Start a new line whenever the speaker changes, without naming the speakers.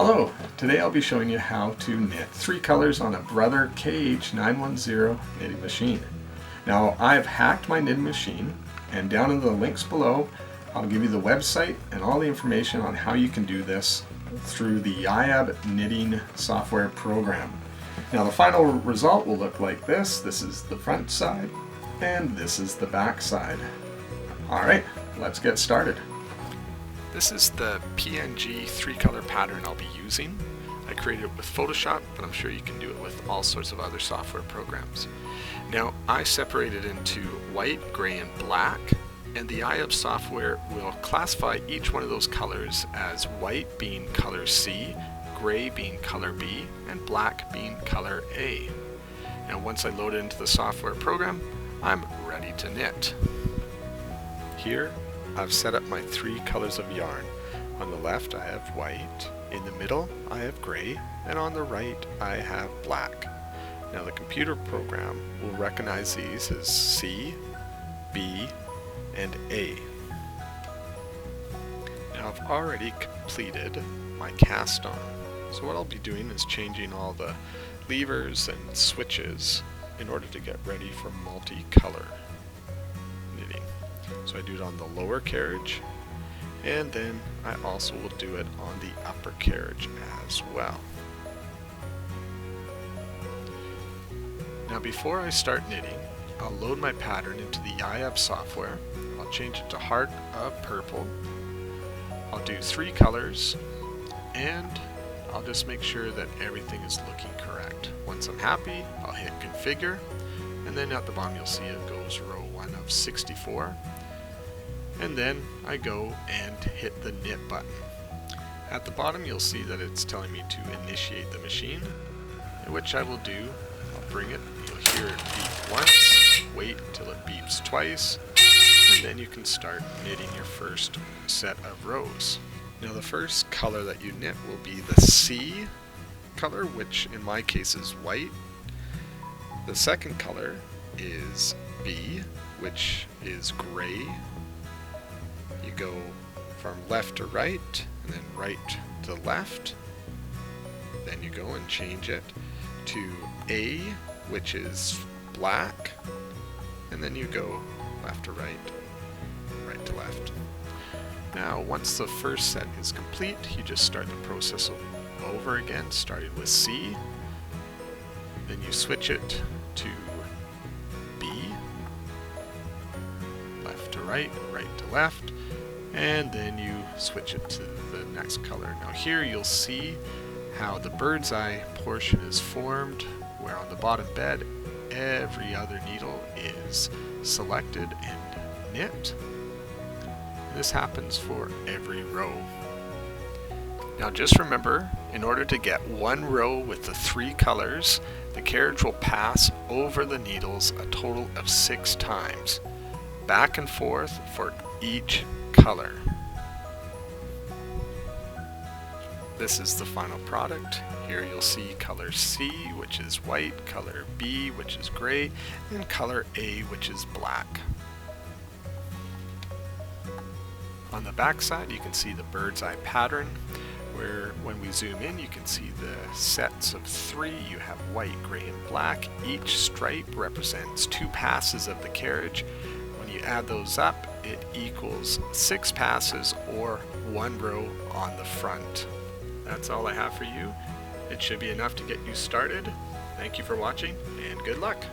Hello, today I'll be showing you how to knit 3 colors on a Ribber Carriage 910 knitting machine. Now I've hacked my knitting machine, and down in the links below I'll give you the website and all the information on how you can do this through the AYAB knitting software program. Now the final result will look like this. This is the front side and this is the back side. Alright, let's get started.
This is the PNG 3-color pattern I'll be using. I created it with Photoshop, but I'm sure you can do it with all sorts of other software programs. Now, I separate it into white, gray, and black, and the AYAB software will classify each one of those colors as white being color C, gray being color B, and black being color A. Now, once I load it into the software program, I'm ready to knit. Here, I've set up my 3 colors of yarn. On the left I have white, in the middle I have gray, and on the right I have black. Now the computer program will recognize these as C, B, and A. Now I've already completed my cast on. So what I'll be doing is changing all the levers and switches in order to get ready for multi-color knitting. So I do it on the lower carriage, and then I also will do it on the upper carriage as well. Now before I start knitting, I'll load my pattern into the AYAB software. I'll change it to Heart of Purple. I'll do 3 colors, and I'll just make sure that everything is looking correct. Once I'm happy, I'll hit Configure, and then at the bottom you'll see it goes row 1 of 64. And then I go and hit the knit button. At the bottom you'll see that it's telling me to initiate the machine, which I will do. I'll bring it, you'll hear it beep once, wait until it beeps twice, and then you can start knitting your first set of rows. Now the first color that you knit will be the C color, which in my case is white. The second color is B, which is gray. You go from left to right, and then right to left. Then you go and change it to A, which is black. And then you go left to right, right to left. Now, once the first set is complete, you just start the process over again, starting with C. Then you switch it to B, left to right, right to left. And then you switch it to the next color. Now here you'll see how the bird's eye portion is formed, where on the bottom bed every other needle is selected and knit. And this happens for every row. Now just remember, in order to get one row with the 3 colors, the carriage will pass over the needles a total of 6 times, back and forth for each color. This is the final product. Here you'll see color C, which is white, color B, which is gray, and color A, which is black. On the back side you can see the bird's eye pattern, where when we zoom in you can see the sets of 3. You have white, gray, and black. Each stripe represents 2 passes of the carriage. When you add those up, it equals 6 passes or 1 row on the front. That's all I have for you. It should be enough to get you started. Thank you for watching, and good luck!